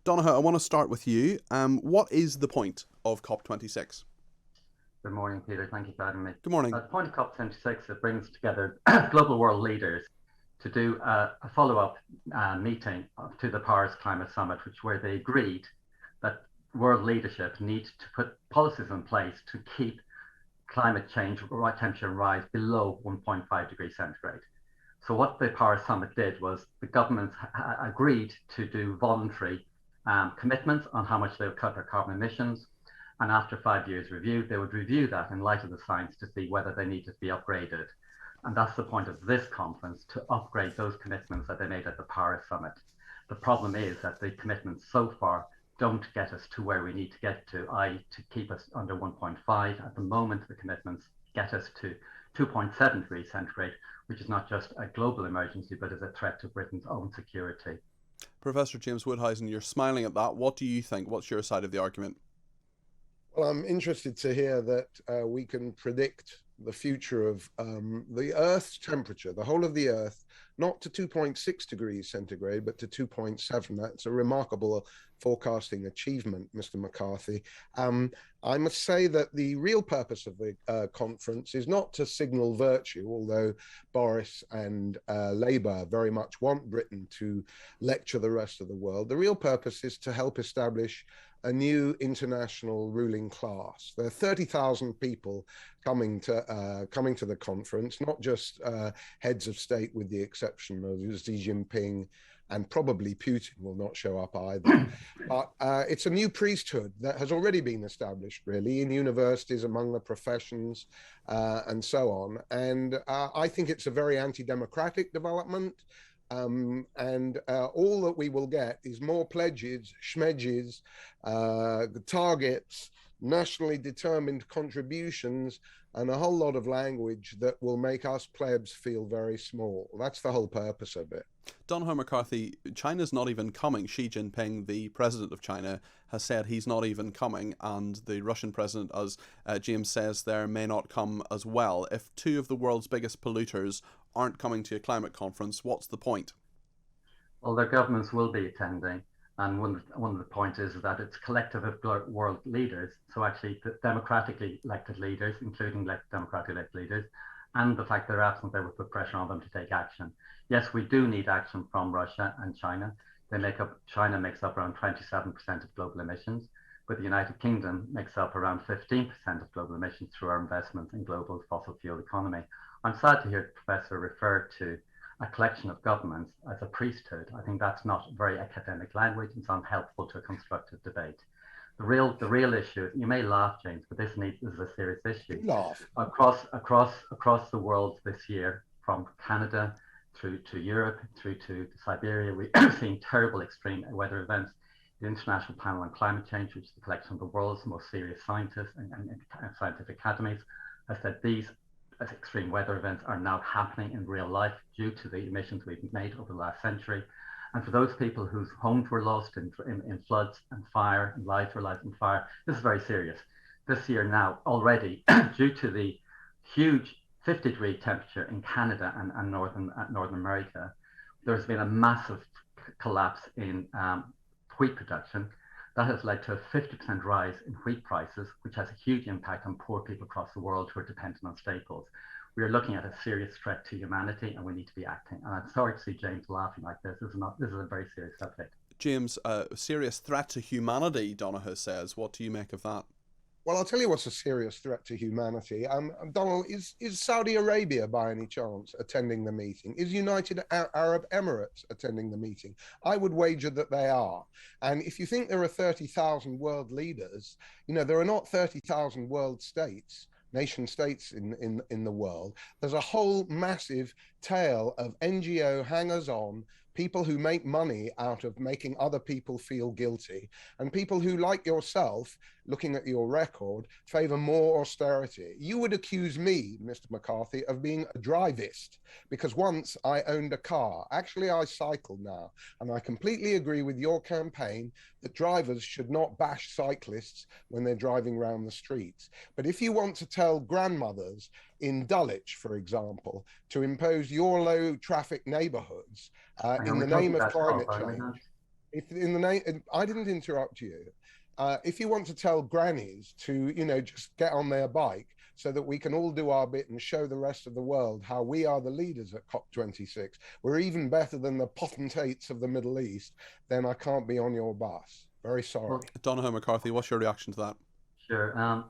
Donnachadh, I want to start with you. What is the point of COP26? Good morning, Peter. Thank you for having me. Good morning. The point of COP26, it brings together global world leaders to do a follow-up meeting to the Paris Climate Summit, where they agreed that world leadership needs to put policies in place to keep climate change temperature rise below 1.5 degrees centigrade. So what the Paris Summit did was the governments agreed to do voluntary commitments on how much they would cut their carbon emissions. And after 5 years review, they would review that in light of the science to see whether they needed to be upgraded. And that's the point of this conference, to upgrade those commitments that they made at the Paris Summit. The problem is that the commitments so far don't get us to where we need to get to, i.e. to keep us under 1.5. At the moment, the commitments get us to 2.7 degrees centigrade, which is not just a global emergency, but is a threat to Britain's own security. Professor James Woudhuysen, you're smiling at that. What do you think? What's your side of the argument? Well, I'm interested to hear that we can predict the future of the Earth's temperature, the whole of the Earth, not to 2.6 degrees centigrade, but to 2.7. That's a remarkable forecasting achievement, Mr. McCarthy. I must say that the real purpose of the conference is not to signal virtue, although Boris and Labour very much want Britain to lecture the rest of the world. The real purpose is to help establish a new international ruling class. There are 30,000 people coming to the conference, not just heads of state, with the exception of Xi Jinping, and probably Putin will not show up either. But it's a new priesthood that has already been established, really, in universities, among the professions, and so on. And I think it's a very anti-democratic development. And all that we will get is more pledges, schmedges, targets, nationally determined contributions, and a whole lot of language that will make us plebs feel very small. That's the whole purpose of it. Donnachadh McCarthy, China's not even coming. Xi Jinping, the president of China, has said he's not even coming, and the Russian president, as James says there, may not come as well. If two of the world's biggest polluters aren't coming to a climate conference, what's the point? Well, their governments will be attending, and one of the points is that it's collective of world leaders, so actually the democratically elected leaders, including democratically elected leaders, and the fact they're absent, they will put pressure on them to take action. Yes, we do need action from Russia and China. China makes up around 27% of global emissions, but the United Kingdom makes up around 15% of global emissions through our investment in global fossil fuel economy. I'm sad to hear the professor refer to a collection of governments as a priesthood. I think that's not very academic language. It's unhelpful to a constructive debate. The real issue, you may laugh, James, but this is a serious issue. Laugh. Across the world this year, from Canada through to Europe, through to Siberia, we've seen terrible extreme weather events. The International Panel on Climate Change, which is the collection of the world's most serious scientists and scientific academies, has said these extreme weather events are now happening in real life due to the emissions we've made over the last century. And for those people whose homes were lost in floods and fire, and lives were lost in fire, this is very serious. This year now, already, due to the huge 50-degree temperature in Canada and Northern America, there's been a massive collapse in wheat production. That has led to a 50% rise in wheat prices, which has a huge impact on poor people across the world who are dependent on staples. We are looking at a serious threat to humanity, and we need to be acting. And I'm sorry to see James laughing like this. This is a very serious subject. James, a serious threat to humanity, Donnachadh says. What do you make of that? Well, I'll tell you what's a serious threat to humanity. Donald, is Saudi Arabia, by any chance, attending the meeting? Is United Arab Emirates attending the meeting? I would wager that they are. And if you think there are 30,000 world leaders, there are not 30,000 world states, nation states in the world. There's a whole massive tail of NGO hangers-on, people who make money out of making other people feel guilty, and people who, like yourself, looking at your record, favor more austerity. You would accuse me, Mr. McCarthy, of being a drivist, because once I owned a car. Actually, I cycle now, and I completely agree with your campaign that drivers should not bash cyclists when they're driving around the streets. But if you want to tell grandmothers in Dulwich, for example, to impose your low traffic neighborhoods in the name of climate change, if in the name, I didn't interrupt you. If you want to tell grannies to, just get on their bike so that we can all do our bit and show the rest of the world how we are the leaders at COP26, we're even better than the potentates of the Middle East, then I can't be on your bus. Very sorry. Well, Donnachadh McCarthy, what's your reaction to that? Sure.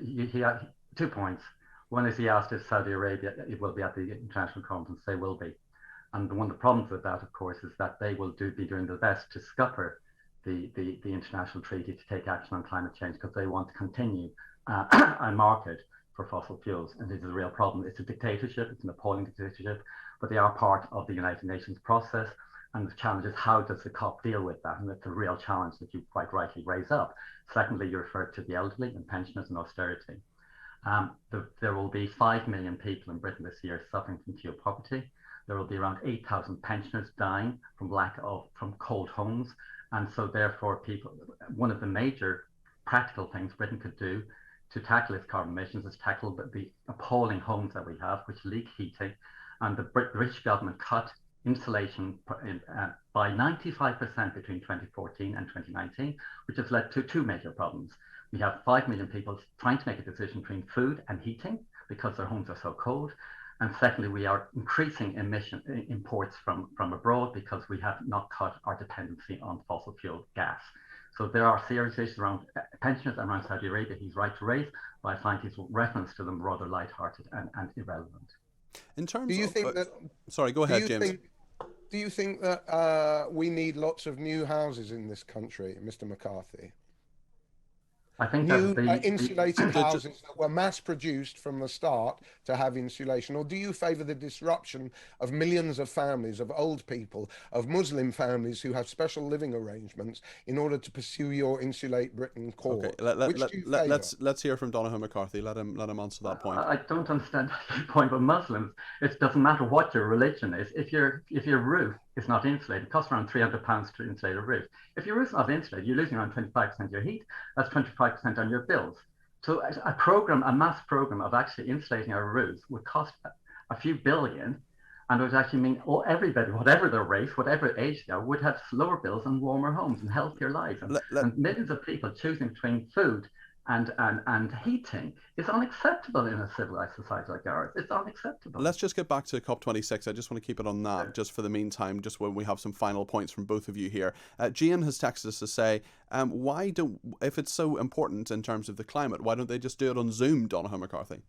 He had 2 points. One is he asked if Saudi Arabia it will be at the international conference. They will be. And one of the problems with that, of course, is that they will be doing their best to scupper the international treaty to take action on climate change because they want to continue a market for fossil fuels. And this is a real problem. It's a dictatorship. It's an appalling dictatorship, but they are part of the United Nations process. And the challenge is, how does the COP deal with that? And it's a real challenge that you quite rightly raise up. Secondly, you referred to the elderly and pensioners and austerity. There will be 5 million people in Britain this year suffering from fuel poverty. There will be around 8,000 pensioners dying from cold homes. And so therefore one of the major practical things Britain could do to tackle its carbon emissions is tackle the appalling homes that we have, which leak heating. And the British government cut insulation by 95% between 2014 and 2019, which has led to 2 major problems. We have 5 million people trying to make a decision between food and heating because their homes are so cold. And secondly, we are increasing imports from abroad because we have not cut our dependency on fossil fuel gas. So there are serious issues around pensioners and around Saudi Arabia he's right to raise, but I find his reference to them rather lighthearted and irrelevant. In terms do you think that? Sorry, go ahead, James. Do you think that we need lots of new houses in this country, Mr. McCarthy? I think new insulated houses that were mass produced from the start to have insulation? Or do you favour the disruption of millions of families, of old people, of Muslim families who have special living arrangements in order to pursue your Insulate Britain cause? Okay, let's hear from Donnachadh McCarthy. Let him answer that point. I don't understand your point with Muslims. It doesn't matter what your religion is. If your roof is not insulated, it costs around £300 to insulate a roof. If your roof's not insulated, you're losing around 25% of your heat. That's 25% on your bills. So a mass program of actually insulating our roofs would cost a few billion, and it would actually mean everybody, whatever their race, whatever age they are, would have lower bills and warmer homes and healthier lives. And millions of people choosing between food and heating is unacceptable in a civilized society like ours. It's unacceptable. Let's just get back to COP26. I just want to keep it on that just for the meantime, just when we have some final points from both of you here. Gian has texted us to say, if it's so important in terms of the climate, why don't they just do it on Zoom, Donnachadh McCarthy?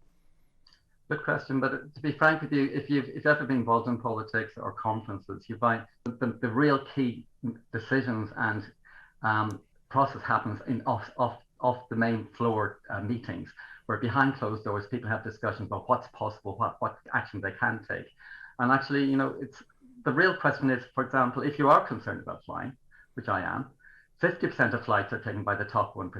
Good question, but to be frank with you, if you've ever been involved in politics or conferences, you find the real key decisions and process happens off the main floor meetings, where behind closed doors people have discussions about what's possible, what action they can take. And actually, it's the real question is, for example, if you are concerned about flying, which I am, 50% of flights are taken by the top 1%.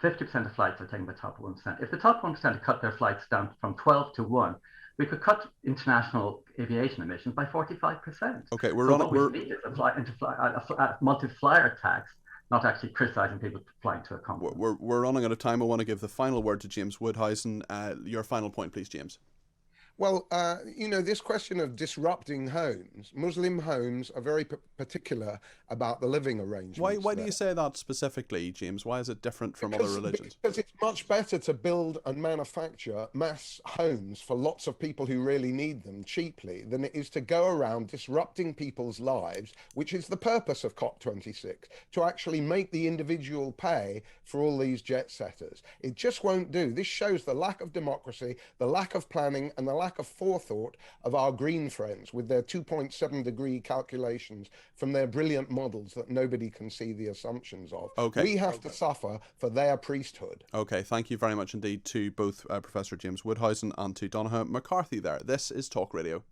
50% of flights are taken by the top 1%. If the top 1% had cut their flights down from 12 to 1, we could cut international aviation emissions by 45%. Okay, what we need is a multi-flyer tax, not actually criticising people flying to a conference. We're running out of time. I want to give the final word to James Woudhuysen. Your final point, please, James. Well, this question of disrupting homes, Muslim homes are very particular about the living arrangements. Why do you say that specifically, James? Why is it different from other religions? Because it's much better to build and manufacture mass homes for lots of people who really need them cheaply than it is to go around disrupting people's lives, which is the purpose of COP26, to actually make the individual pay for all these jet setters. It just won't do. This shows the lack of democracy, the lack of planning, and the lack of forethought of our green friends with their 2.7 degree calculations from their brilliant models that nobody can see the assumptions of. Okay. We have to suffer for their priesthood. Okay, thank you very much indeed to both Professor James Woudhuysen and to Donnachadh McCarthy there. This is Talk Radio.